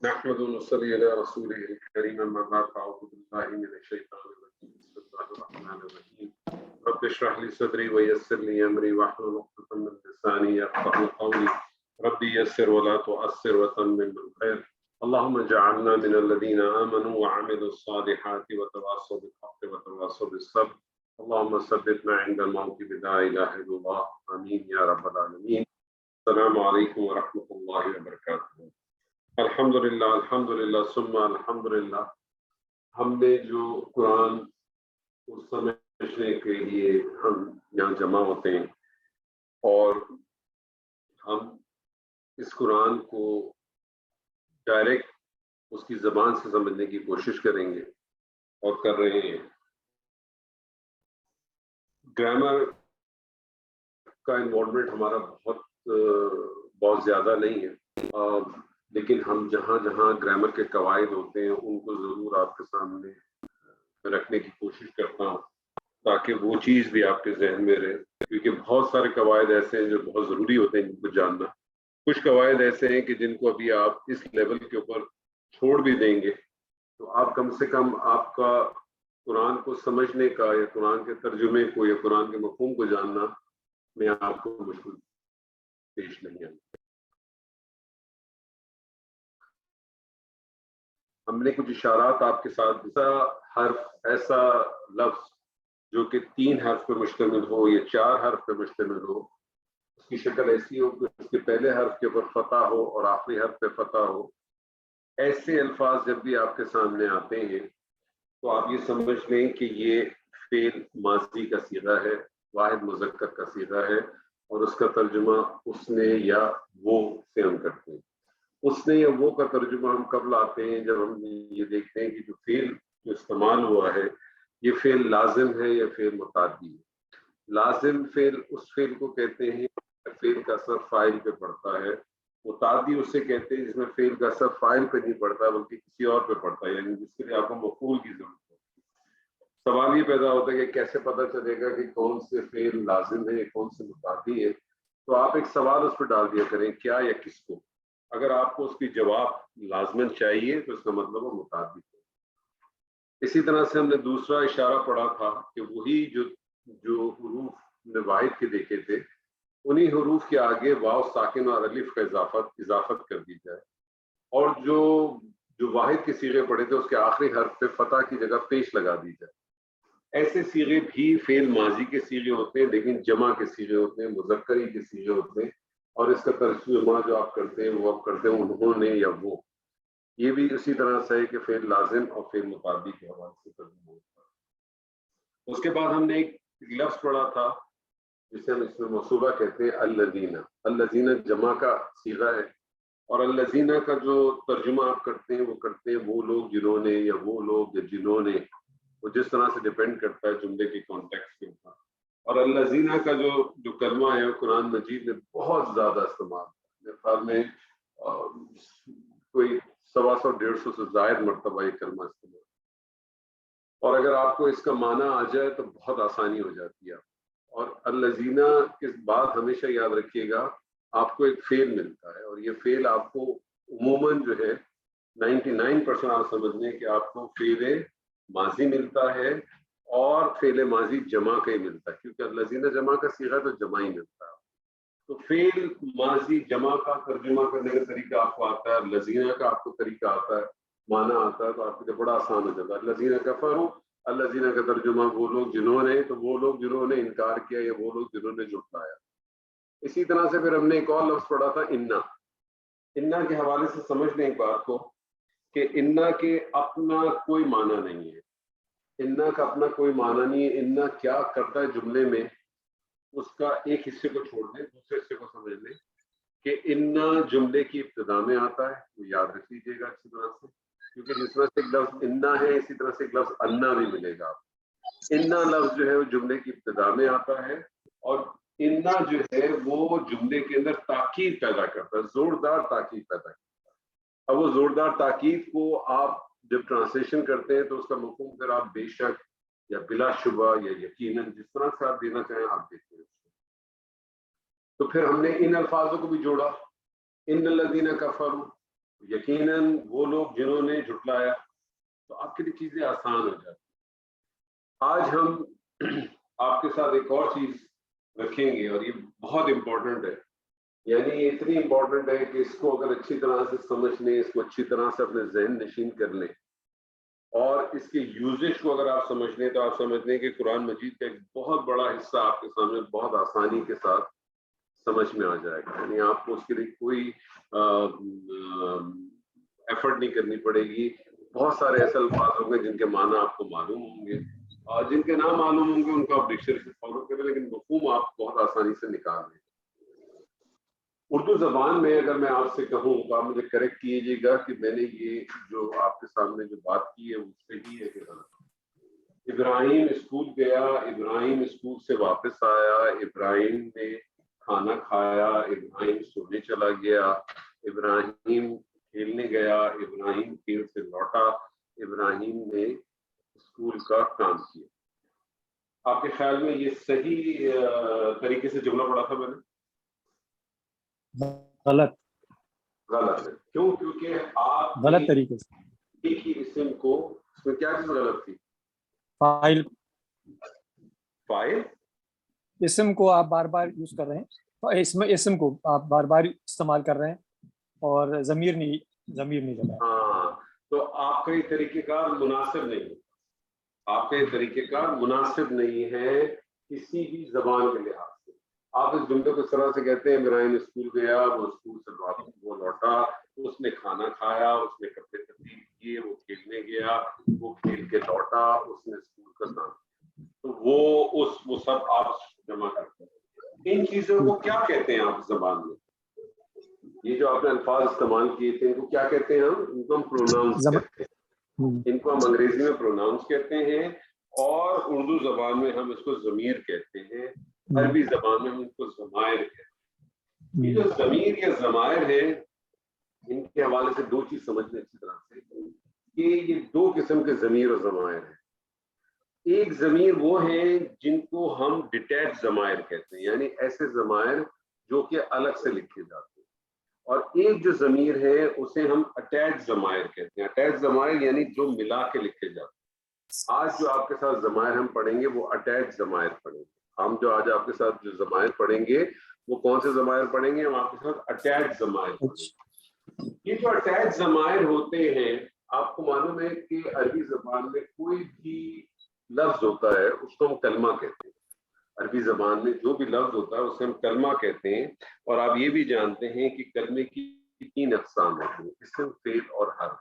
نحمدہ ونصلی علی رسولہ الکریم اما بعد فاعوذ باللہ من الشیطان الرجیم بسم اللہ الرحمن الرحیم رب اشرح لی صدری ویسر لی امری واحلل عقدۃ من لسانی یفقهوا قولی رب یسر ولا تعسر وتمم بالخیر اللهم اجعلنا من الذين آمنوا وعملوا الصالحات وتواصوا بالحق وتواصوا بالصبر اللهم ثبتنا عند الموت بلا اله الا الله آمین یا رب العالمین. السلام علیکم ورحمۃ اللہ وبرکاتہ. الحمدللہ ثم الحمدللہ. ہم نے جو قرآن کو سمجھنے کے لیے ہم یہاں جمع ہوتے ہیں اور ہم اس قرآن کو ڈائریکٹ اس کی زبان سے سمجھنے کی کوشش کریں گے اور کر رہے ہیں. گرامر کا انوالومنٹ ہمارا بہت زیادہ نہیں ہے، لیکن ہم جہاں جہاں گرامر کے قواعد ہوتے ہیں ان کو ضرور آپ کے سامنے رکھنے کی کوشش کرتا ہوں تاکہ وہ چیز بھی آپ کے ذہن میں رہے، کیونکہ بہت سارے قواعد ایسے ہیں جو بہت ضروری ہوتے ہیں جن کو جاننا. کچھ قواعد ایسے ہیں کہ جن کو ابھی آپ اس لیول کے اوپر چھوڑ بھی دیں گے تو آپ کم سے کم آپ کا قرآن کو سمجھنے کا یا قرآن کے ترجمے کو یا قرآن کے مفہوم کو جاننا میں آپ کو مشکل پیش نہیں آئی. ہم نے کچھ اشارات آپ کے ساتھ، ایسا حرف، ایسا لفظ جو کہ 3 حرف پہ مشتمل ہو یا 4 حرف پہ مشتمل ہو، اس کی شکل ایسی ہو کہ اس کے پہلے حرف کے اوپر فتح ہو اور آخری حرف پہ فتح ہو. ایسے الفاظ جب بھی آپ کے سامنے آتے ہیں تو آپ یہ سمجھ لیں کہ یہ فعل ماضی کا صیغہ ہے، واحد مذکر کا صیغہ ہے، اور اس کا ترجمہ اس نے یا وہ سے ہم کرتے ہیں. اس نے یا وہ کا ترجمہ ہم کب لاتے ہیں؟ جب ہم یہ دیکھتے ہیں کہ جو فعل جو استعمال ہوا ہے یہ فعل لازم ہے یا فعل متعدی ہے. لازم فعل اس فعل کو کہتے ہیں فعل کا اثر فاعل پہ پڑتا ہے. متعدی اسے کہتے ہیں جس میں فعل کا اثر فاعل پہ نہیں پڑتا بلکہ کسی اور پہ پڑتا ہے، یعنی جس کے لیے آپ کو مفعول کی ضرورت ہے. سوال یہ پیدا ہوتا ہے کہ کیسے پتہ چلے گا کہ کون سے فعل لازم ہے یا کون سے متعدی ہے؟ تو آپ ایک سوال اس پہ ڈال دیا کریں، کیا یا کس کو. اگر آپ کو اس کی جواب لازمن چاہیے تو اس کا مطلب وہ متعدی ہے. اسی طرح سے ہم نے دوسرا اشارہ پڑھا تھا کہ وہی جو حروف نے واحد کے دیکھے تھے انہی حروف کے آگے واو ساکن اور الف کا اضافت کر دی جائے، اور جو واحد کے صیغے پڑھے تھے اس کے آخری حرف پہ فتح کی جگہ پیش لگا دی جائے. ایسے صیغے بھی فعل ماضی کے صیغے ہوتے ہیں لیکن جمع کے صیغے ہوتے ہیں، مذکری کے صیغے ہوتے ہیں، اور اس کا ترجمہ جو آپ کرتے ہیں وہ آپ کرتے ہیں انہوں نے یا وہ. یہ بھی اسی طرح سے ہے کہ فعل لازم اور فعل متعدی کے حوالے سے ترجمہ ہوتا ہے. اس کے بعد ہم نے ایک لفظ پڑھا تھا جسے ہم اس میں موصولہ کہتے ہیں الذین. الذین جمع کا صیغہ ہے، اور الذین کا جو ترجمہ آپ کرتے ہیں وہ کرتے ہیں وہ لوگ جنہوں نے یا وہ لوگ یا جنہوں نے، وہ جس طرح سے ڈیپینڈ کرتا ہے جملے کے کانٹیکسٹ کے اوپر. اور الذین کا جو کلمہ ہے قرآن مجید میں بہت زیادہ استعمال ہے. میرے خیال میں کوئی 125 150 سے زائد مرتبہ یہ کلمہ استعمال. اور اگر آپ کو اس کا معنی آ جائے تو بہت آسانی ہو جاتی ہے. اور الذین کی بات ہمیشہ یاد رکھیے گا، آپ کو ایک فعل ملتا ہے اور یہ فعل آپ کو عموماً جو ہے 99% آپ سمجھ لیں کہ آپ کو فعل ماضی ملتا ہے اور فعل ماضی جمع کا ہی ملتا ہے، کیونکہ الذین جمع کا صیغہ تو جمع ہی ملتا ہے. تو فعل ماضی جمع کا ترجمہ کرنے کا طریقہ آپ کو آتا ہے، الذین کا آپ کو طریقہ آتا ہے، معنی آتا ہے، تو آپ کے لیے بڑا آسان ہو جاتا ہے. الذین کفروا، الذین کا ترجمہ وہ لوگ جنہوں نے، تو وہ لوگ جنہوں نے انکار کیا یا وہ لوگ جنہوں نے جھٹلایا. اسی طرح سے پھر ہم نے ایک اور لفظ پڑھا تھا انا. انا کے حوالے سے سمجھ لیں ایک بات کو کہ انا کے اپنا کوئی معنی نہیں ہے. انا کا اپنا کوئی معنی نہیں ہے. انا کیا کرتا ہے جملے میں اس کا ایک حصے کو چھوڑ دیں، دوسرے حصے کو سمجھ لیں کہ انا جملے کی ابتدا میں آتا ہے. تو یاد رکھ لیجیے گا اچھی طرح سے، کیونکہ جس طرح سے ایک لفظ انا ہے اسی طرح سے ایک لفظ انا بھی ملے گا. انا لفظ جو ہے وہ جملے کی ابتدا میں آتا ہے، اور انا جو ہے وہ جملے کے اندر تاکید پیدا کرتا ہے، زوردار تاکید پیدا کرتا ہے. اب وہ زوردار تاکید کو آپ جب ٹرانسلیشن کرتے ہیں تو اس کا مفہوم پھر آپ بے شک یا بلا شبہ یا یقیناً جس طرح سے آپ دینا چاہیں آپ دیتے ہیں. تو پھر ہم نے ان الفاظوں کو بھی جوڑا ان الذین کفروا، یقیناً وہ لوگ جنہوں نے جھٹلایا. تو آپ کے لیے چیزیں آسان ہو جاتی. آج ہم آپ کے ساتھ ایک اور چیز رکھیں گے اور یہ بہت امپورٹنٹ ہے. یعنی یہ اتنی امپورٹنٹ ہے کہ اس کو اگر اچھی طرح سے سمجھ لیں، اس کو اچھی طرح سے اپنے ذہن نشین کر لیں اور اس کے یوزیج کو اگر آپ سمجھ لیں تو آپ سمجھ لیں کہ قرآن مجید کا ایک بہت بڑا حصہ آپ کے سامنے بہت آسانی کے ساتھ سمجھ میں آ جائے گا. یعنی آپ کو اس کے لیے کوئی ایفرٹ نہیں کرنی پڑے گی. بہت سارے ایسے الفاظ ہوں گے جن کے معنی آپ کو معلوم ہوں گے اور جن کے نہ معلوم ہوں گے ان کو آپ ڈکشنری سے فالو کریں، لیکن مفہوم آپ بہت آسانی سے نکال لیں. اردو زبان میں اگر میں آپ سے کہوں تو آپ مجھے کریکٹ کیجیے گا کہ میں نے یہ جو آپ کے سامنے جو بات کی ہے وہ صحیح ہے کہ غلط. ابراہیم اسکول گیا، ابراہیم اسکول سے واپس آیا، ابراہیم نے کھانا کھایا، ابراہیم سونے چلا گیا، ابراہیم کھیلنے گیا، ابراہیم کھیل سے لوٹا، ابراہیم نے اسکول کا کام کیا. آپ کے خیال میں یہ صحیح طریقے سے جملہ پڑھا تھا میں نے؟ غلط. غلط ہے. کیوں؟ کیونکہ آپ غلط طریقے سے ایک ہی اسم کو، اس میں کیا چیز غلط تھی؟ فاعل فاعل اسم کو آپ بار بار یوز کر رہے ہیں، اسم کو آپ بار بار استعمال کر رہے ہیں اور ضمیر نہیں لگا. ہاں، تو آپ کا یہ طریقہ کار مناسب نہیں ہے. آپ کا یہ طریقہ کار مناسب نہیں ہے کسی بھی زبان کے لحاظ سے. آپ اس جملے کو اس طرح سے کہتے ہیں ابراہیم اسکول گیا، وہ اسکول سے وہ لوٹا، اس نے کھانا کھایا، اس نے کپڑے تبدیل کیے، وہ کھیلنے گیا، وہ کھیل کے لوٹا، اس نے اسکول کا کام کیا. تو وہ سب آپ جمع کرتے ہیں. ان چیزوں کو کیا کہتے ہیں آپ زبان میں؟ یہ جو آپ نے الفاظ استعمال کیے تھے ان کو کیا کہتے ہیں؟ ان کو ہم پروناؤنس کہتے ہیں. ان کو ہم انگریزی میں پروناؤنس کہتے ہیں اور اردو زبان میں ہم اس کو ضمیر کہتے ہیں. عربی زبان میں ہم اس کو ضمائر کہتے ہیں. یہ جو ضمیر یا ضمائر ہیں ان کے حوالے سے دو چیز سمجھ لیں اچھی طرح سے کہ یہ دو قسم کے ضمیر اور ضمائر ہیں. ایک ضمیر وہ ہیں جن کو ہم ڈیٹیچ ضمائر کہتے ہیں، یعنی ایسے ضمائر جو کہ الگ سے لکھے جاتے ہیں. اور ایک جو ضمیر ہے اسے ہم اٹیچ ضمائر کہتے ہیں. اٹیچ ضمائر یعنی جو ملا کے لکھے جاتے ہیں. آج جو آپ کے ساتھ ضمائر ہم پڑھیں گے وہ اٹیچ ضمائر پڑھیں گے. ہم جو آج آپ کے ساتھ جو ضمائر پڑھیں گے وہ کون سے ضمائر پڑھیں گے؟ ہم آپ کے ساتھ اٹیچ ضمائر پڑھیں گے. یہ جو اٹیچ ضمائر ہوتے ہیں آپ کو معلوم ہے کہ عربی زبان میں کوئی بھی لفظ ہوتا ہے اس کو ہم کلمہ کہتے ہیں. عربی زبان میں جو بھی لفظ ہوتا ہے اسے ہم کلمہ کہتے ہیں. اور آپ یہ بھی جانتے ہیں کہ کلمے کی 3 اقسام ہوتی ہیں، اسم، فعل اور حرف.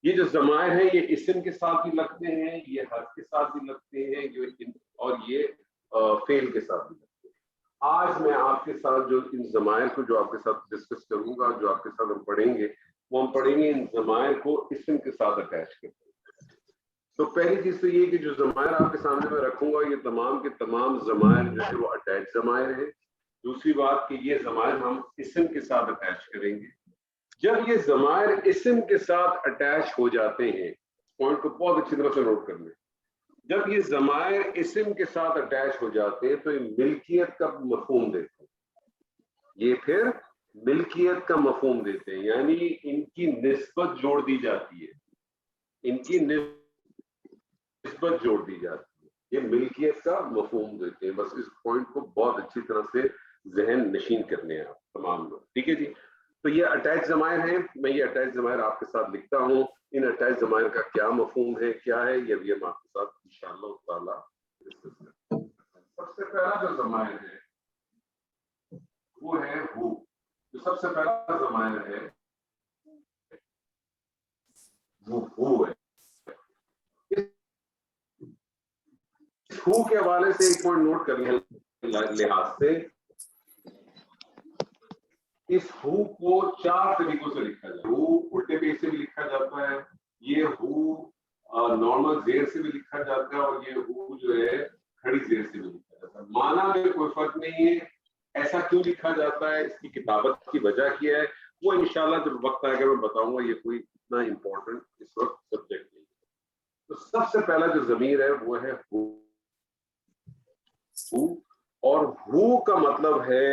یہ جو ضمائر ہیں یہ اسم کے ساتھ بھی لگتے ہیں، یہ حرف کے ساتھ بھی لگتے ہیں، اور یہ فعل کے ساتھ بھی لگتے ہیں. آج میں آپ کے ساتھ جو ان ضمائر کو جو آپ کے ساتھ ڈسکس کروں گا، جو آپ کے ساتھ ہم پڑھیں گے، وہ ہم پڑھیں گے ان ضمائر کو اسم کے ساتھ اٹیچ کرتے ہیں. تو پہلی چیز تو یہ کہ جو ضمائر آپ کے سامنے میں رکھوں گا یہ تمام کے تمام ضمائر جو ہے وہ اٹیچ ضمائر ہیں. دوسری بات کہ یہ ضمائر ہم اسم کے ساتھ اٹیچ کریں گے. جب یہ ضمائر اسم کے ساتھ اٹیچ ہو جاتے ہیں، پوائنٹ کو بہت اچھی طرح سے نوٹ کر لیں، جب یہ ضمائر اسم کے ساتھ اٹیچ ہو جاتے ہیں تو یہ ملکیت کا مفہوم دیتے ہیں. یہ پھر ملکیت کا مفہوم دیتے ہیں، یعنی ان کی نسبت جوڑ دی جاتی ہے. ان کی نسبت جوڑ دی جاتی ہے، یہ ملکیت کا مفہوم دیتے ہیں. بس اس پوائنٹ کو بہت اچھی طرح سے ذہن نشین کرنے ہیں آپ تمام لوگ. ٹھیک ہے جی. تو یہ اٹیچ ضمائر ہیں. میں یہ اٹیچ ضمائر آپ کے ساتھ لکھتا ہوں. ان اٹیچ ضمائر کا کیا مفہوم ہے، کیا ہے، یہ بھی ہم آپ کے ساتھ انشاءاللہ تعالی ڈسکس کرتے ہیں. سب سے پہلا جو ضمائر ہے وہ ہے ہو. جو سب سے پہلا ضمائر ہے وہ ہو ہے. ہو کے حوالے سے ایک پوائنٹ نوٹ کرنے لحاظ سے اس ہو کو 4 طریقوں سے لکھا جاتا ہے. ہو الٹے پیج سے بھی لکھا جاتا ہے، یہ ہو نارمل زیر سے بھی لکھا جاتا ہے، اور یہ ہو جو ہے کھڑی زیر سے بھی لکھا جاتا ہے. معنی میں کوئی فرق نہیں ہے. ایسا کیوں لکھا جاتا ہے، اس کی کتابت کی وجہ کیا ہے، وہ انشاءاللہ جب وقت آئے گا میں بتاؤں گا. یہ کوئی اتنا امپورٹنٹ اس وقت سبجیکٹ نہیں. تو سب سے پہلا جو ضمیر ہے وہ ہے ہو. اور ہو کا مطلب ہے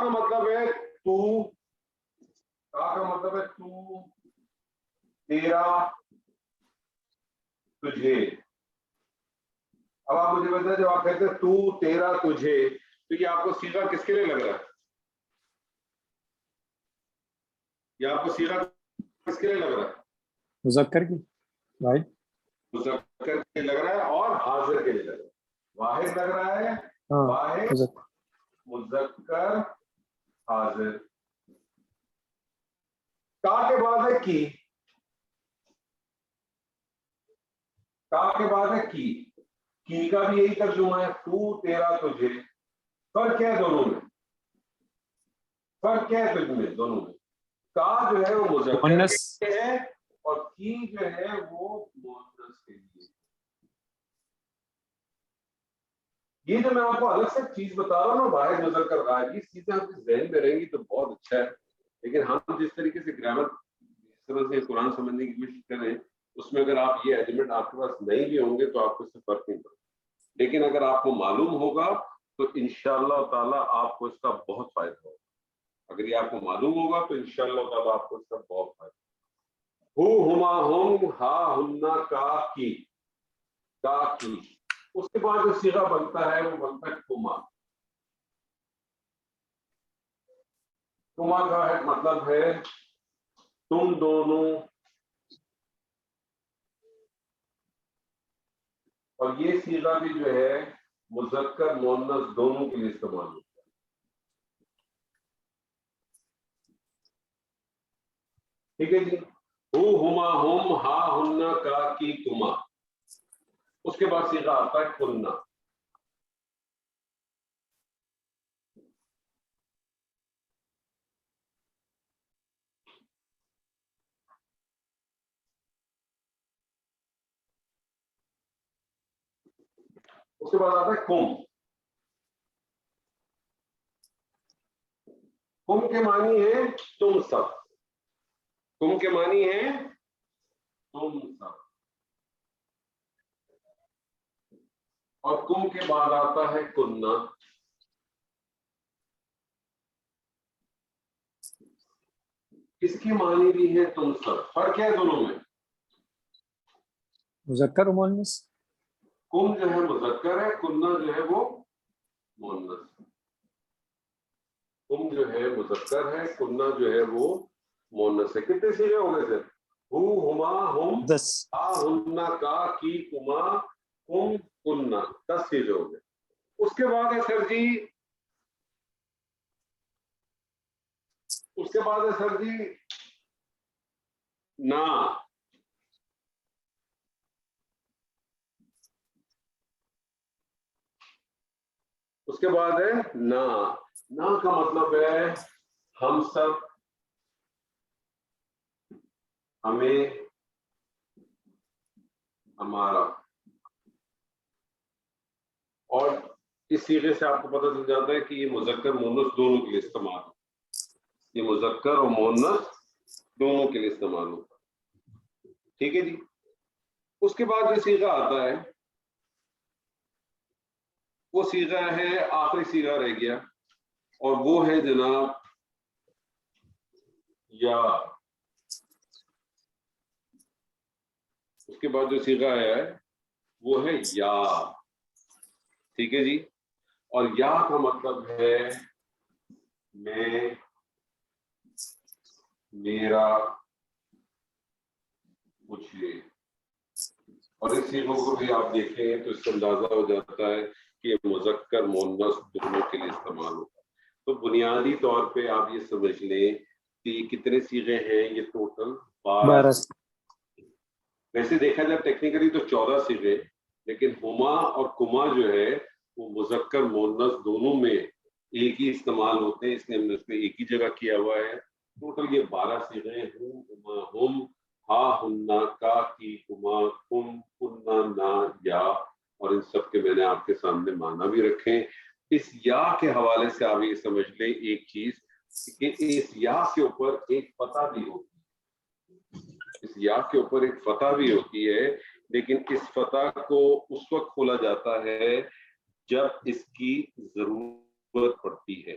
کا مطلب ہے تو، کا مطلب ہے تو، تیرا، تجھے. اب آپ مجھے بتائیں جب آپ کہتے ہیں تو، تیرا، تجھے، تو یہ آپ کو صیغہ کس کے لیے لگ رہا ہے؟ یہ آپ کو صیغہ کس کے لیے لگ رہا ہے؟ مذکر کی. رائٹ. مذکر کے لیے لگ رہا ہے اور حاضر کے لیے لگ رہا ہے. واحد لگ رہا ہے، واحد، مذکر، حاضر. کا کے بعد ہے کا کے بعد ہے کی کا بھی یہی ترجمہ ہے، تو، تیرا، تجھے. فرق کیا ہے دونوں میں؟ فرق کیا ہے تجھ میں دونوں میں؟ کا جو ہے وہ مذکر کے لیے ہے اور کی جو ہے وہ مؤنث کے لیے. یہ جو میں آپ کو الگ سے چیز بتا رہا ہوں نا، واحد، مذکر، غائب، یہ چیزیں آپ کے ذہن میں رہیں گی تو بہت اچھا ہے. لیکن ہم جس طریقے سے گرامر اس طرح سے قرآن سمجھنے کی کوشش کریں، اس میں اگر آپ یہ ایلیمنٹ آپ کے پاس نہیں بھی ہوں گے تو آپ کو اس سے فرق نہیں پڑتا. لیکن اگر آپ کو معلوم ہوگا تو انشاءاللہ تعالیٰ آپ کو اس کا بہت فائدہ ہوگا. اگر یہ آپ کو معلوم ہوگا تو انشاءاللہ تعالیٰ آپ کو اس کا بہت فائدہ ہوگا. ہما، ہم، ہا، ہننا، کا کی. اس کے بعد جو صیغہ بنتا ہے وہ بنتا ہے کما. کما کا مطلب ہے تم دونوں. اور یہ صیغہ بھی جو ہے مذکر مؤنث دونوں کے لیے استعمال ہوتا ہے. ٹھیک ہے جی. ہما، ہم، ہا، ہننا، کا کی، کما. اس کے بعد صیغہ آتا ہے کننا. اس کے بعد آتا ہے کم. کم کے معنی ہے تم سب. کم کے معنی ہے تم سب. اور کم کے بعد آتا ہے کننا. اس کی معنی بھی ہے تم سب. فرق ہے دونوں میں. مذکر و مؤنث. کم جو ہے مذکر ہے، کننا جو ہے وہ مؤنث. کم جو ہے مذکر ہے، کننا جو ہے وہ مؤنث ہے. کتنے صیغے ہو گئے سر؟ ہما، ہم، 10. ہا، ہننا، کا کی، کما، کم، کننا. 10 صیغے ہو گئے. اس کے بعد ہے سر جی، اس کے بعد ہے سر جی نا. اس کے بعد ہے نا. نا کا مطلب ہے ہم سب، ہمیں، ہمارا. اور اس صیغے سے آپ کو پتہ چل جاتا ہے کہ یہ مذکر مؤنث دونوں کے لیے استعمال ہوتا ہے. یہ مذکر اور مؤنث دونوں کے لیے استعمال ہوتا ہے. ٹھیک ہے جی. اس کے بعد جو صیغہ آتا ہے وہ صیغہ ہے، آخری صیغہ رہ گیا، اور وہ ہے جناب یا. اس کے بعد جو صیغہ ہے وہ ہے یا. ٹھیک ہے جی. اور یا کا مطلب ہے میں، میرا، مجھے. اور اس صیغوں کو بھی آپ دیکھیں تو اس سے اندازہ ہو جاتا ہے کہ یہ مذکر مؤنث دونوں کے لیے استعمال ہوتا ہے. تو بنیادی طور پہ آپ یہ سمجھ لیں کہ یہ کتنے صیغے ہیں؟ یہ ٹوٹل 12. ویسے دیکھا جائے ٹیکنیکلی تو 14 صیغے، لیکن ہما اور کما جو ہے وہ مذکر مؤنث دونوں میں ایک ہی استعمال ہوتے ہیں، اس لیے ہم نے اس میں ایک ہی جگہ کیا ہوا ہے. ٹوٹل یہ 12 صیغے ہیں. ہما، ہم، ہا، ہننا، کا کی، کما، کم، کننا، نا، یا. اور ان سب کے میں نے آپ کے سامنے معنی بھی رکھے. اس یا کے حوالے سے آپ یہ سمجھ لیں ایک چیز کہ اس یا کے اوپر ایک فتح بھی ہوتی ہے. اس یا کے اوپر ایک فتح بھی ہوتی ہے، لیکن اس فتح کو اس وقت کھولا جاتا ہے جب اس کی ضرورت پڑتی ہے.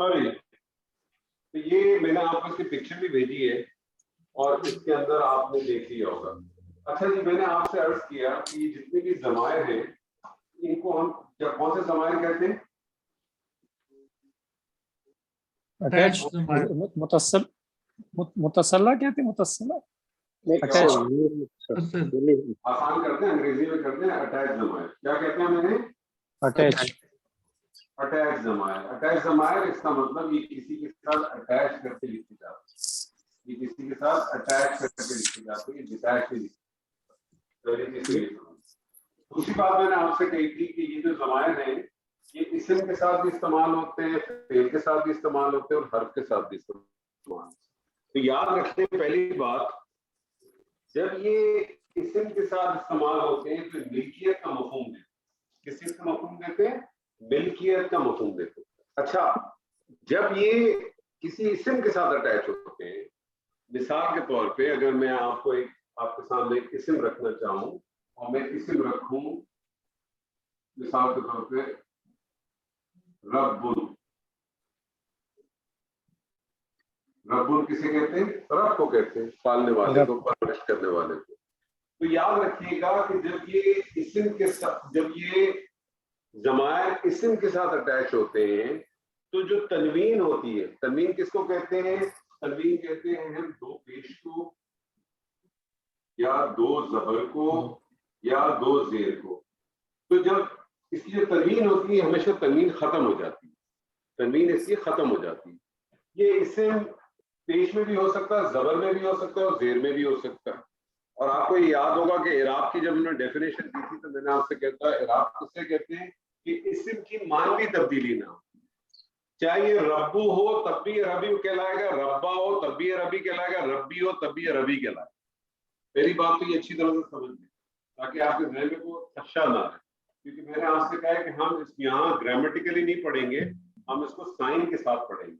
سوری، تو یہ میں نے آپ کو اس کی پکچر بھی بھیجی ہے اور اس کے اندر آپ نے دیکھ لیا ہوگا. اچھا جی، میں نے آپ سے عرض کیا کہ یہ جتنے بھی ضمائر ہیں ان کو ہم کون سے ضمائر کہتے ہیں؟ متصل، متصلہ کہتے ہیں، متصلہ آسان کرتے ہیں، انگریزی میں کرتے ہیں اٹیچ ضمائر. کیا کہتے ہیں میں نے؟ اٹیچ. اٹیچ ضمائر. اٹیچ ضمائر اس کا مطلب یہ کسی کے ساتھ اٹیچ کر کے لکھی جاتی ہے، یہ کسی کے ساتھ اٹیچ کر کے لکھی جاتی ہے، ڈیٹیچ نہیں لکھی. دوسری بات میں نے آپ سے کہی تھی کہ یہ جو ضمائر ہیں یہ اسم کے ساتھ بھی استعمال ہوتے ہیں، فعل کے ساتھ بھی استعمال ہوتے ہیں اور حرف کے ساتھ بھی استعمال ہوتے ہیں. تو یاد رکھیں پہلی بات، جب یہ اسم کے ساتھ استعمال ہوتے ہیں تو ملکیت کا مفہوم دیتے ہیں. کس چیز کا مفہوم دیتے ہیں؟ ملکیت کا مفہوم دیتے ہیں. اچھا، جب یہ کسی اسم کے ساتھ اٹیچ ہوتے ہیں، مثال کے طور پہ اگر میں آپ کو آپ کے سامنے ایک اسم رکھنا چاہوں اور میں اسم رکھوں مثال کے طور پہ رب. رب کسے کہتے ہیں؟ رب کو کہتے ہیں، پالنے والے کو، پرورش کرنے والے کو. تو یاد رکھیے گا کہ جب یہ اسم کے ساتھ، جب یہ ضمائر اسم کے ساتھ اٹیچ ہوتے ہیں تو جو تنوین ہوتی ہے، تنوین کس کو کہتے ہیں؟ تنوین کہتے ہیں ہم دو پیش کو یا دو زبر کو یا دو زیر کو. تو جب اس کی جو تنوین ہوتی ہے ہمیشہ تنوین ختم ہو جاتی ہے، تنوین اس کی ختم ہو جاتی ہے. یہ اسم پیش میں بھی ہو سکتا ہے، زبر میں بھی ہو سکتا ہے اور زیر میں بھی ہو سکتا ہے. اور آپ کو یہ یاد ہوگا کہ اعراب کی جب انہوں نے ڈیفینیشن دی تھی تو میں نے آپ سے کہتا ہے اعراب کس سے کہتے ہیں کہ اسم کی مانوی تبدیلی نہ ہو. چاہے یہ ربو ہو تب بھی عربی کہلائے گا، ربا ہو تب بھی عربی کہلائے گا، ربی ہو تب بھی عربی کہلائے گا. پہلی بات تو یہ اچھی طرح سے سمجھ لیں تاکہ آپ کے ذہن میں کوئی خدشہ نہ رہے، کیونکہ میں نے آپ سے کہا ہے کہ ہم اس یہاں گرامیٹیکلی نہیں پڑھیں گے، ہم اس کو سائن کے ساتھ پڑھیں گے.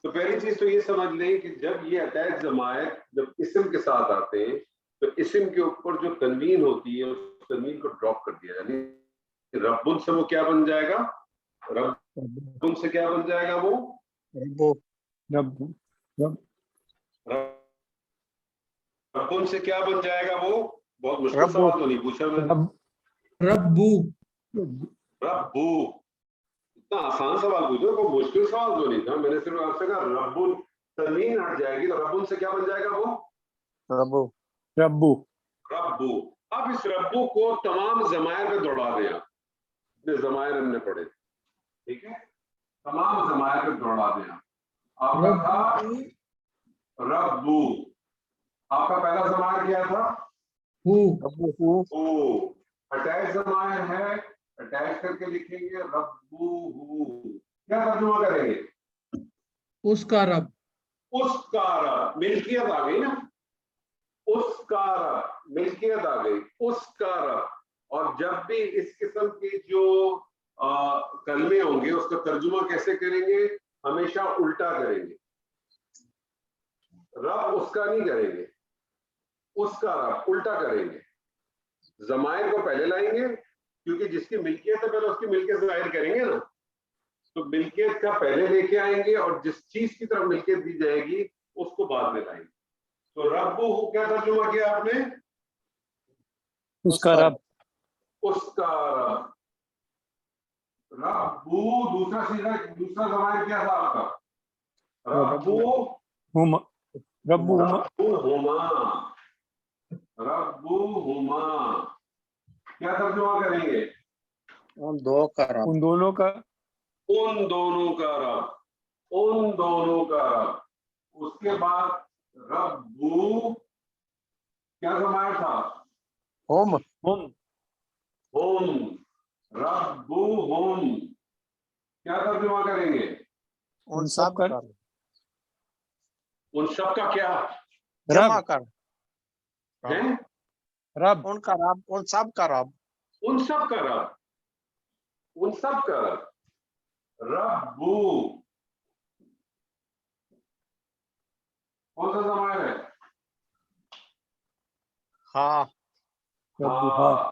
تو پہلی چیز تو یہ سمجھ لیں کہ جب یہ اٹیچ ضمائر جب اسم کے ساتھ آتے ہیں تو اسم کے اوپر جو تنوین ہوتی ہے اس تنوین کو ڈراپ کر دیا، یعنی ربن سے وہ کیا بن جائے گا؟ ربن سے کیا بن جائے گا؟ وہ ربن سے کیا بن جائے گا؟ وہ بہت مشکل سوال تو نہیں پوچھا میں نے. ربو ربو اتنا آسان سوال پوچھو، کوئی مشکل سوال تو نہیں تھا. میں نے صرف آپ سے کہا ربن تنوین ہٹ جائے گی تو ربن سے کیا بن جائے گا؟ وہ ربو. ربو ربو. اب اس ربو کو تمام ضمائر پہ دوڑا دیں. آپ جتنے ضمائر ہم نے پڑھے، ٹھیک ہے، تمام ضمائر پہ دوڑا دیں. آپ کا تھا ربو، آپ کا پہلا ضمائر کیا تھا؟ اٹیچ ضمائر ہے، اٹیچ کر کے لکھیں گے ربو. کیا ترجمہ کریں گے؟ اس کا رب. اس کا رب، ملکیت آ گئی نا، اس کا رب ملکیت آ گئی، اس کا رب. اور جب بھی اس قسم کے جو کلمے ہوں گے اس کا ترجمہ کیسے کریں گے؟ ہمیشہ الٹا کریں گے. رب اس کا نہیں کریں گے، اس کا رب الٹا کریں گے. ضمائر کو پہلے لائیں گے کیونکہ جس کی ملکیت ہے پہلے اس کی ملکیت ظاہر کریں گے نا، تو ملکیت کا پہلے لے کے آئیں گے اور جس چیز کی طرف ملکیت دی جائے گی اس کو بعد میں لائیں گے. تو ربو کیا ترجمہ کیا آپ نے؟ اس کا رب. اس کا رب. ربو دوسرا صیغہ، دوسرا ضمائر کیا تھا آپ کا؟ ربو ہما. ربو ہما. ربو ہما کیا ترجمہ کریں گے؟ ان دونوں کا. ان دونوں کا رب، ان دونوں کا رب. اس کے بعد ربو کیا ضمائر تھا؟ ہوم. ہوم. ربو ہوم کیا ترجمہ کریں گے؟ ان سب کا. ان سب کا کیا جمع کر. ہے؟ رب. ان کا رب، ان سب کا رب. ان سب کا رب، ان سب کا رب. ربو کون سا ضمائر ہے؟ ہاں. ربو ہاں.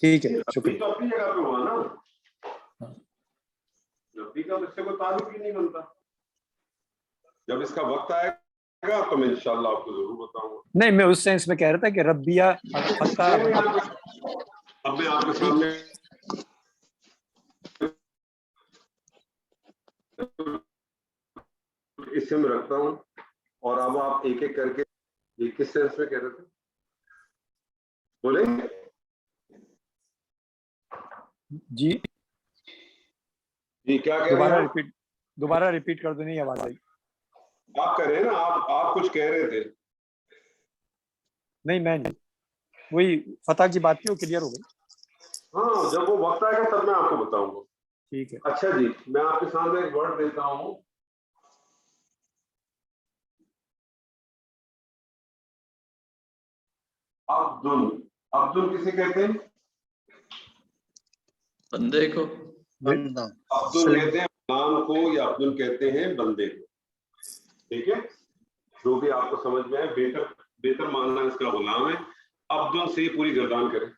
ٹھیک ہے ربی شکریہ. تو اپنی جگہ پہ ہوا نا, ربی کا اس سے کوئی تعلق ہی نہیں بنتا. جب اس کا وقت آئے گا تو میں انشاءاللہ آپ کو ضرور بتاؤں گا. نہیں میں اس سینس میں کہہ رہا تھا کہ ربیہ فتح اب میں آپ کے سامنے اسم رکھتا ہوں اور اب آپ ایک ایک کر کے, یہ کس سینس میں کہہ رہے تھے بولیں؟ جی جی کیا کہہ رہے ہیں آپ؟ دوبارہ ریپیٹ کر دو, نہیں آواز آئی. آپ کہہ رہے ہیں نا, آپ کچھ کہہ رہے تھے. نہیں میں نہیں, وہی فتح کی بات کی وہ کلیئر ہو گئی. ہاں جب وہ وقت آئے گا تب میں آپ کو بتاؤں گا. ٹھیک ہے. اچھا جی, میں آپ کے سامنے ایک ورڈ دیتا ہوں. عبدل. عبدل کسے کہتے ہیں؟ بندے کو. بندہ. عبدل کہتے ہیں غلام کو, یا عبدل کہتے ہیں بندے کو. ٹھیک ہے, جو بھی آپ کو سمجھ میں ہے, بہتر ماننا اس کا غلام ہے. عبدل سے پوری گردان کریں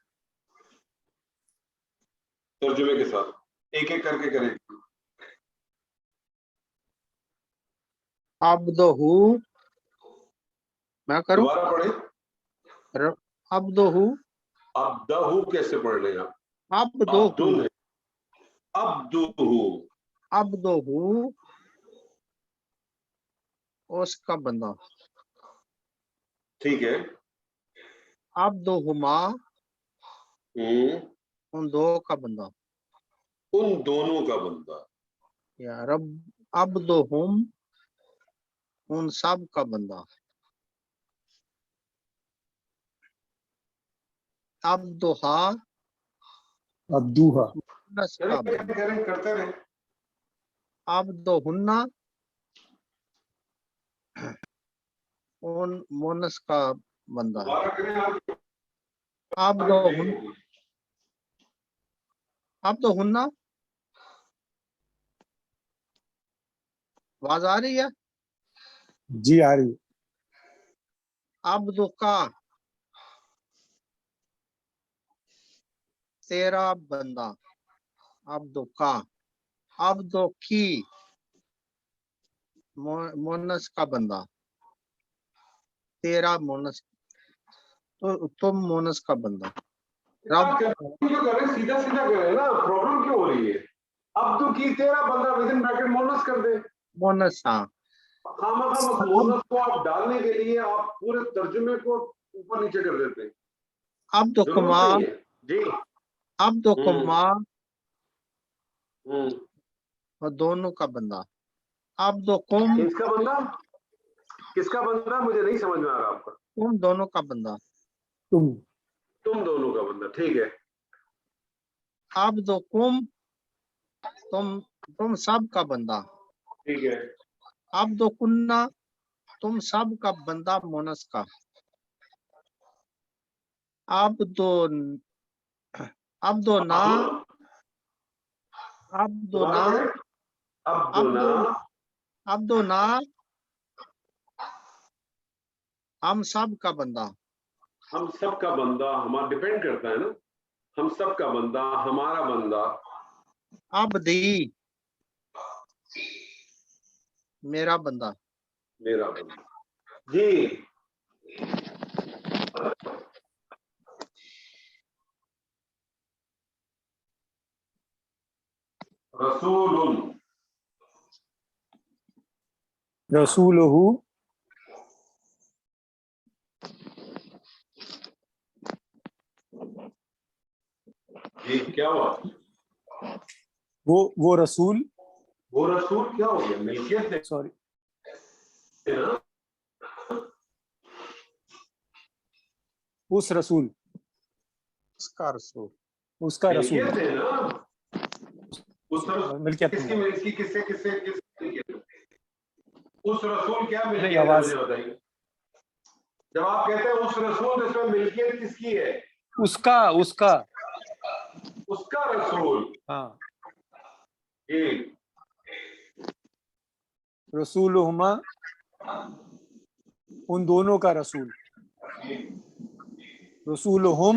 ترجمے کے ساتھ, ایک ایک کر کے کریں. عبدہ, میں کروں؟ دوبارہ پڑھیں. عبدہ. عبدہ کیسے پڑھ رہے ہیں آپ؟ عبدہ. عبدل ہے. عبدہ. عبدہ اس کا بندہ. ٹھیک ہے. عبدہما ان دو کا بندہ. ان دونوں کا بندہ. یا رب. عبدہم ان سب کا بندہ. عبدہا عبدوہا. مونس کا بندہ. کرتے رہے. عبدہن ان مونس کا بندہ ہے. دوبارہ کریں آپ. عبدہن. عبدہن آواز آ رہی ہے؟ جی آ رہی. عبدکا تیرا بندہ. عبدکا. عبدکی مونس کا بندہ. تیرا مونس, تم مونس کا بندہ. رب سیدھا سیدھا کرے نا, پرابلم کیوں ہو رہی ہے؟ عبدو کی تیرا بندہ ودن بریکٹ مونس کر دے. مونس. ہاں خامخواہ مونس کو آپ ڈالنے کے لیے آپ پورے ترجمے کو اوپر نیچے کر دیتے ہیں. عبدکما. ضرورت نہیں ہے. جی عبدکما دونوں کا بندہ. عبدکم کس کا بندہ؟ کس کا بندہ مجھے نہیں سمجھ میں آ رہا آپ کا. تم دونوں کا بندہ. تم دونوں کا بندہ. ٹھیک ہے. عبدکم تم سب کا بندہ. ٹھیک ہے. عبدکنہ تم سب کا بندہ مونس کا. عبدنا عبدنا عبدنا ہم سب کا بندہ. ہم سب کا بندہ ہمارا ڈیپینڈ کرتا ہے نا. ہم سب کا بندہ, ہمارا بندہ. عبدی میرا بندہ. میرا بندہ. جی رسول. رسولہ. جی کیا ہوا؟ وہ رسول. وہ رسول کیا ہو گیا؟ ملکیت ہے سوری, نا. اس رسول, اس کا رسول. اس کا رسول. ملکیت ہے نا. اس ملکیت کس نہیں. کی کس ملکیت؟ اس رسول کیا نہیں ملکیت ہے آواز. مجھے بتائیے. جب آپ کہتے ہیں اس رسول, اس میں ملکیت کس کی ہے؟ اس کا اس کا رسول. ہاں. جی رسولہما ان دونوں کا رسول. رسولہم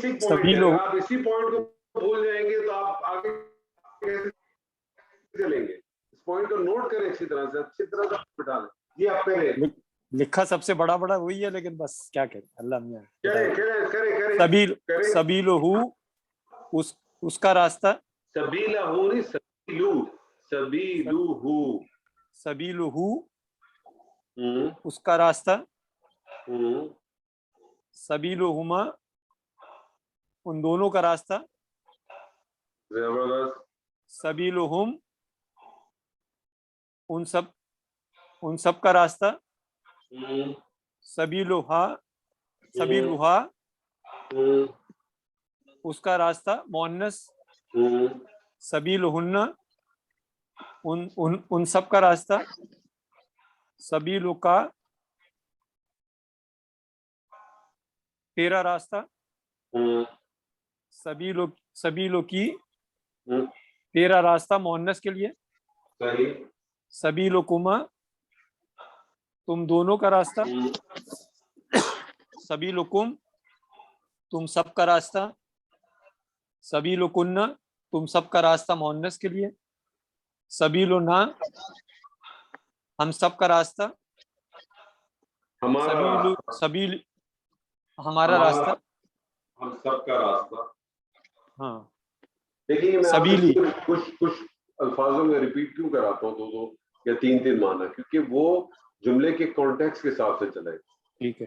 بیسک پوائنٹ سبھی ہے. لوگ اگر آپ اسی پوائنٹ کو بھول جائیں گے تو آپ آگے کیسے چلیں گے؟ اس پوائنٹ کو نوٹ کریں اچھی طرح سے بٹھا دیں. یہ آپ کریں لکھا سب سے بڑا وہی ہے، لیکن بس کیا کہتے ہیں اللہ میاں. کریں سبیلہ اس کا راستہ، سبیلہ نہیں سبیلہ اس کا راستہ، سبیلہما ان دونوں کا راستہ، زبردست. سبیلہم ان سب کا راستہ، سبیلہا اس کا راستہ مؤنث، سبیلہن ان سب کا راستہ، سبیلک تیرا راستہ، سبیلکی تیرا راستہ مؤنث کے لیے، صحیح. سبیلکما تم دونوں کا راستہ، سبیلکم تم سب کا راستہ، سبیلکن تم سب کا راستہ مؤنث کے لیے، سبیلنا ہم سب کا راستہ، سبیل ہمارا راستہ، ہم سب کا راستہ. ہاں. دیکھیے میں سبیلی کچھ الفاظوں میں ریپیٹ کیوں کراتا ہوں دو یا تین معنی، کیونکہ وہ جملے کے کانٹیکسٹ کے حساب سے چلے. ٹھیک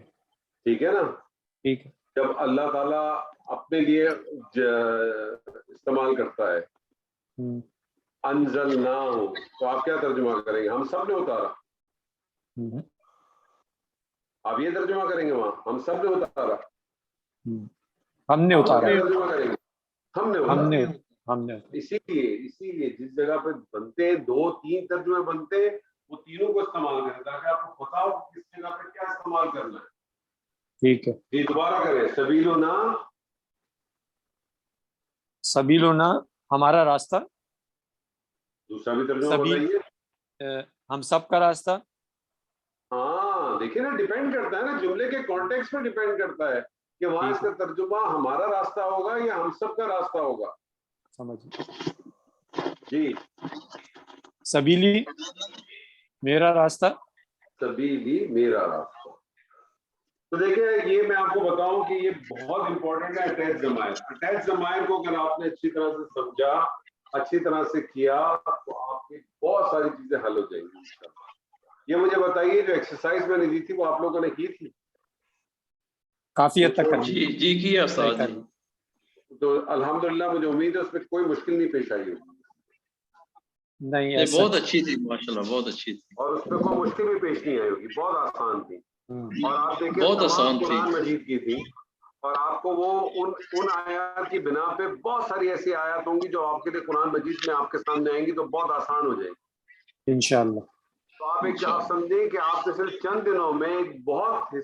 ہے نا. ٹھیک ہے. جب اللہ تعالیٰ اپنے لیے استعمال کرتا ہے انزلنا، تو آپ کیا ترجمہ کریں گے؟ ہم سب نے اتارا. آپ یہ ترجمہ کریں گے وہاں ہم سب نے اتارا، ہم نے اتارا، ترجمہ کریں گے ہم نے. ہم نے اسی لیے جس جگہ پہ بنتے دو تین ترجمے بنتے وہ تینوں کو استعمال کریں تاکہ آپ کو پتا ہو کس جگہ پہ کیا استعمال کرنا ہے. ٹھیک ہے. جی دوبارہ کریں. سبیلنا ہمارا راستہ، دوسرا بھی ترجمہ بتائیے. ہم سب کا راستہ. ہاں دیکھیں نا، ڈیپینڈ کرتا ہے نا، جملے کے کانٹیکسٹ پہ ڈیپینڈ کرتا ہے کہ وہاں اس کا ترجمہ ہمارا راستہ ہوگا یا ہم سب کا راستہ ہوگا. سمجھ جی. سبیلی میرا راستہ، سبیلی میرا راستہ. تو دیکھیں یہ میں آپ کو بتاؤں کہ یہ بہت امپورٹنٹ ہے. اٹیچ ضمائر کو اگر آپ نے اچھی طرح سے سمجھا، اچھی طرح سے کیا، تو آپ کی بہت ساری چیزیں حل ہو جائیں گی. یہ مجھے بتائیے جو ایکسرسائز میں نے دی تھی وہ آپ لوگوں نے کی تھی؟ کافی حد تک جی کیا استاد جی. تو الحمدللہ مجھے امید ہے اس میں کوئی مشکل نہیں پیش آئی ہوگی. نہیں، بہت اچھی تھی ماشاءاللہ، بہت اچھی تھی. اور اس میں کوئی مشکل بھی پیش نہیں آئی ہوگی، بہت آسان تھی. اور آپ دیکھیں بہت تمام آسان تھی. قرآن مجید کی تھی، اور آپ کو وہ ان آیات کی بنا پہ بہت ساری ایسی آیات ہوں گی جو آپ کے لیے قرآن مجید میں آپ کے سامنے آئیں گی تو بہت آسان ہو جائے گی انشاءاللہ. تو آپ سمجھیں کہ آپ نے صرف چند دنوں میں ایک بہت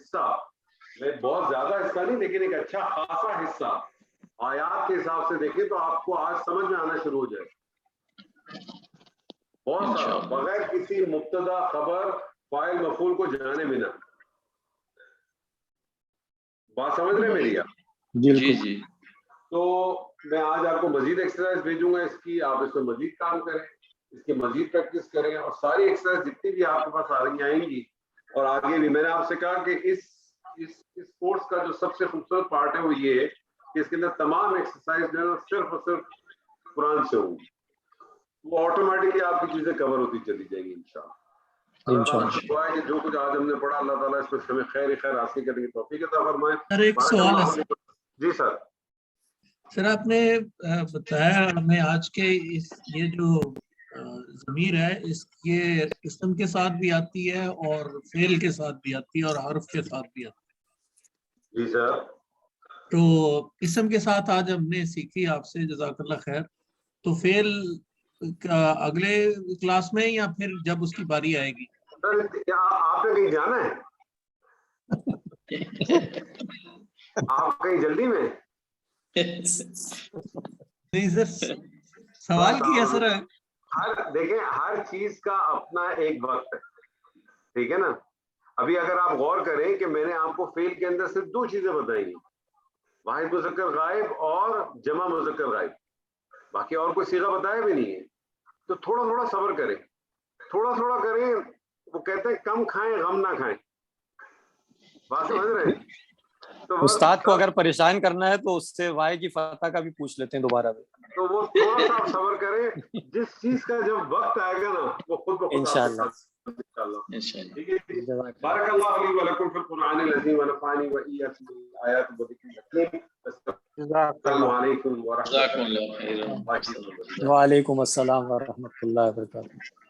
زیادہ حصہ نہیں لیکن ایک اچھا خاصا حصہ آیات کے حساب سے دیکھیں تو آپ کو آج سمجھ میں آنا شروع ہو جائے. بہت سارا بغیر کسی مبتدا خبر فاعل مفعول کو جانے بنا. بات سمجھ رہے میری؟ جی جی. تو میں آج آپ کو مزید ایکسرسائز بھیجوں گا اس کی، آپ اس میں مزید کام کریں، اس کی مزید پریکٹس کریں، اور ساری ایکسرسائز جتنی بھی آپ کے پاس آئیں گی اور آگے بھی. میں نے آپ سے کہا کہ اس کورس کا جو سب سے خوبصورت پارٹ ہے وہ یہ ہے کہ اس کے اندر تمام ایکسرسائز جو ہے صرف اور صرف قرآن سے ہوں گی. وہ آٹومیٹکلی آپ کی چیزیں کور ہوتی چلی جائیں گی انشاءاللہ. اللہ تعالیٰ سے دعا ہے کہ جو کچھ آج ہم نے پڑھا اللہ تعالیٰ اس میں ہمیں خیر حاصل کرنے کی توفیق عطا فرمائے. سر ایک سوال ہے. جی سر. سر آپ نے بتایا ہمیں آج کے یہ جو ضمیر ہے یہ اسم کے ساتھ بھی آتی ہے اور فعل کے ساتھ بھی آتی ہے اور حرف کے ساتھ بھی آتی ہے. جی سر. تو اسم کے ساتھ آج ہم نے سیکھی آپ سے، جزاک اللہ خیر. تو فعل اگلے کلاس میں یا پھر جب اس کی باری آئے گی؟ سر کیا آپ نے کہیں جانا ہے؟ آپ کہیں جلدی میں؟ نہیں سر، سوال کیا سر. دیکھیں ہر چیز کا اپنا ایک وقت ہے، ٹھیک ہے نا. ابھی اگر آپ غور کریں کہ میں نے آپ کو فعل کے اندر صرف دو چیزیں بتائی ہیں، واحد مذکر غائب اور جمع مذکر غائب، باقی اور کوئی صیغہ بتایا بھی نہیں ہے. تو تھوڑا تھوڑا صبر کریں، تھوڑا تھوڑا کریں. وہ کہتے ہیں کم کھائیں غم نہ کھائیں، بات سمجھ رہے ہیں؟ تو استاد کو اگر پریشان کرنا ہے تو اس سے وائے کی فتح کا بھی پوچھ لیتے ہیں دوبارہ. تو وہ تھوڑا سا صبر کریں، جس چیز کا جب وقت آئے گا نا وہ خود بخود انشاءاللہ. انشاءاللہ. ٹھیک ہے. بارک اللہ علی ولکم فی القرآن العظیم ونفعنی وإیاکم بالآیات والذکر الحکیم. السلام علیکم ورحمۃ جزاکم اللہ خیرا. وعلیکم السلام ورحمۃ اللہ وبرکاتہ.